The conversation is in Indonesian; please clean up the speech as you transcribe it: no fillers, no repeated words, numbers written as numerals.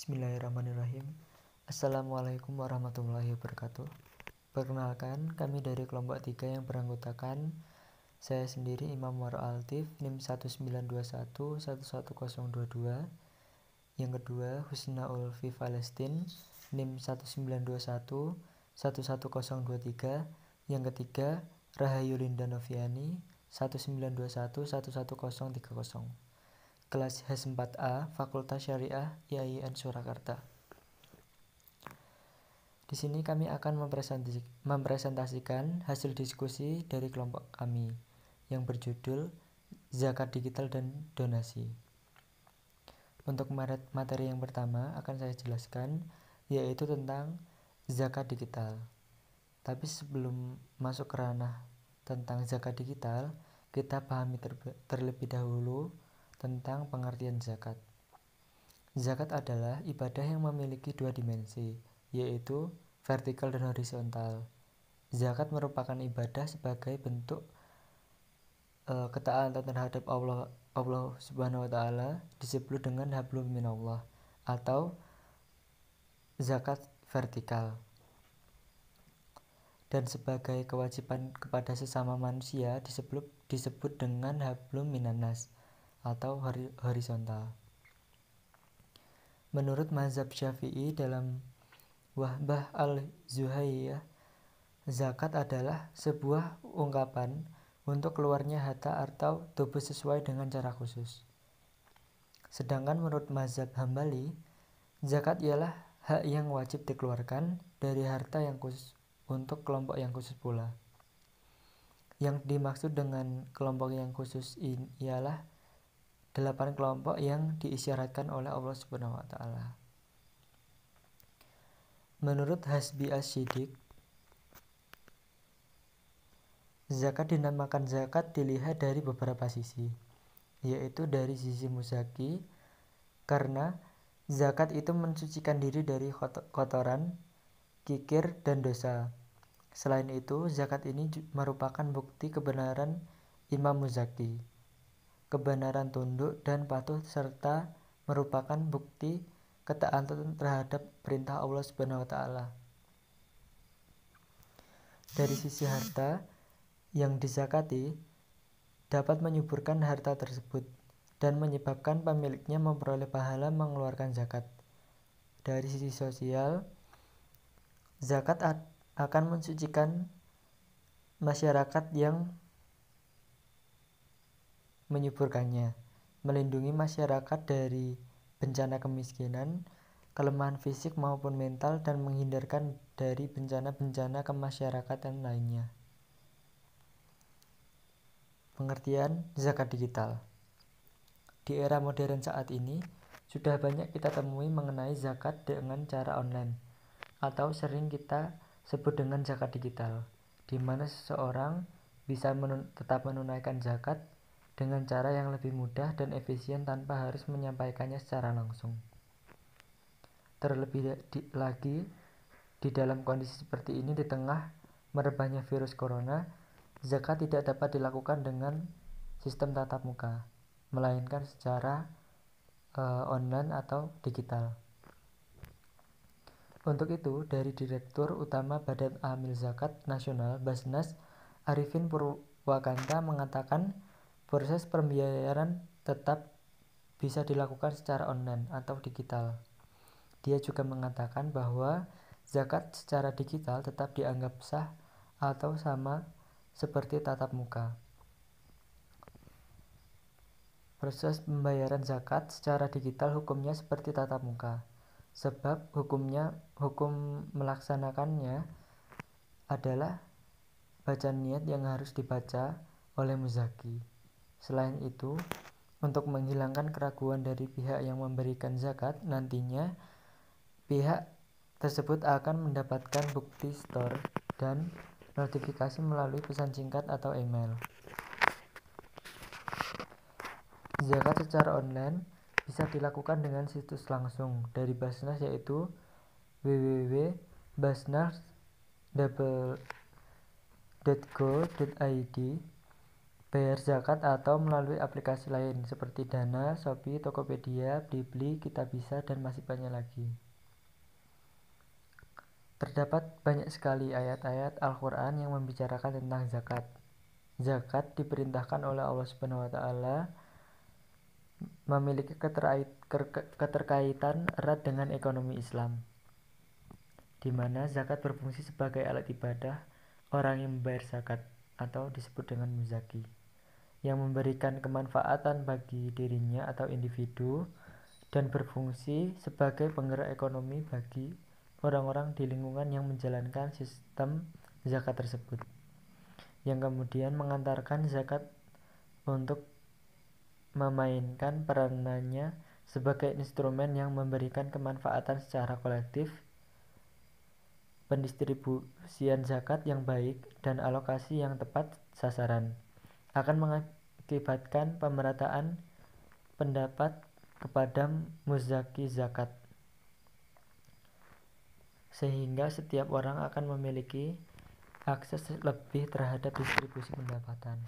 Bismillahirrahmanirrahim. Assalamualaikum warahmatullahi wabarakatuh. Perkenalkan, kami dari kelompok 3 yang beranggotakan saya sendiri Imam Waro Altif, NIM 1921-11022. Yang kedua, Husna Ulfi Palestin, NIM 1921-11023. Yang ketiga, Rahayu Linda Noviani, 1921-11030. Kelas H4A, Fakultas Syariah IAIN Surakarta. Di sini kami akan mempresentasikan hasil diskusi dari kelompok kami yang berjudul Zakat Digital dan Donasi. Untuk materi yang pertama akan saya jelaskan, yaitu tentang zakat digital. Tapi sebelum masuk ke ranah tentang zakat digital, kita pahami terlebih dahulu tentang pengertian zakat. Zakat adalah ibadah yang memiliki dua dimensi, yaitu vertikal dan horizontal. Zakat merupakan ibadah sebagai bentuk ketaatan terhadap Allah Subhanahu wa taala, disebut dengan hablum minallah atau zakat vertikal. Dan sebagai kewajiban kepada sesama manusia disebut dengan hablum minannas atau horizontal. Menurut mazhab Syafi'i dalam Wahbah al-Zuhayyah, zakat adalah sebuah ungkapan untuk keluarnya harta atau tubuh sesuai dengan cara khusus. Sedangkan menurut mazhab Hambali, zakat ialah hak yang wajib dikeluarkan dari harta yang khusus untuk kelompok yang khusus pula. Yang dimaksud dengan kelompok yang khusus ialah 8 kelompok yang diisyaratkan oleh Allah Subhanahu wa taala. Menurut Hasbi Asy-Syidik, zakat dinamakan zakat dilihat dari beberapa sisi, yaitu dari sisi muzaki, karena zakat itu mensucikan diri dari kotoran, kikir, dan dosa. Selain itu, zakat ini merupakan bukti kebenaran imam muzaki, kebenaran tunduk dan patuh, serta merupakan bukti ketaatan terhadap perintah Allah Subhanahu wa taala. Dari sisi harta yang dizakati dapat menyuburkan harta tersebut dan menyebabkan pemiliknya memperoleh pahala mengeluarkan zakat. Dari sisi sosial, zakat akan mensucikan masyarakat yang menyuburkannya, melindungi masyarakat dari bencana kemiskinan, kelemahan fisik maupun mental, dan menghindarkan dari bencana-bencana kemasyarakatan lainnya. Pengertian zakat digital. Di era modern saat ini, sudah banyak kita temui mengenai zakat dengan cara online, atau sering kita sebut dengan zakat digital, di mana seseorang bisa tetap menunaikan zakat dengan cara yang lebih mudah dan efisien tanpa harus menyampaikannya secara langsung. Terlebih lagi, di dalam kondisi seperti ini di tengah merebaknya virus corona, zakat tidak dapat dilakukan dengan sistem tatap muka, melainkan secara online atau digital. Untuk itu, dari Direktur Utama Badan Amil Zakat Nasional Basnas, Arifin Purwakanta mengatakan proses pembayaran tetap bisa dilakukan secara online atau digital. Dia juga mengatakan bahwa zakat secara digital tetap dianggap sah atau sama seperti tatap muka. Proses pembayaran zakat secara digital hukumnya seperti tatap muka, sebab hukum melaksanakannya adalah bacaan niat yang harus dibaca oleh muzaki. Selain itu, untuk menghilangkan keraguan dari pihak yang memberikan zakat, nantinya pihak tersebut akan mendapatkan bukti store dan notifikasi melalui pesan singkat atau email. Zakat secara online bisa dilakukan dengan situs langsung dari Basnas, yaitu www.basnas.go.id, bayar zakat atau melalui aplikasi lain seperti Dana, Shopee, Tokopedia, Blibli, Kitabisa, dan masih banyak lagi. Terdapat banyak sekali ayat-ayat Al-Quran yang membicarakan tentang zakat. Zakat diperintahkan oleh Allah Subhanahu wa Ta'ala memiliki keterkaitan erat dengan ekonomi Islam, di mana zakat berfungsi sebagai alat ibadah orang yang membayar zakat atau disebut dengan muzaki, yang memberikan kemanfaatan bagi dirinya atau individu dan berfungsi sebagai penggerak ekonomi bagi orang-orang di lingkungan yang menjalankan sistem zakat tersebut, yang kemudian mengantarkan zakat untuk memainkan peranannya sebagai instrumen yang memberikan kemanfaatan secara kolektif, pendistribusian zakat yang baik, dan alokasi yang tepat sasaran akan mengakibatkan pemerataan pendapat kepada muzaki zakat, sehingga setiap orang akan memiliki akses lebih terhadap distribusi pendapatan.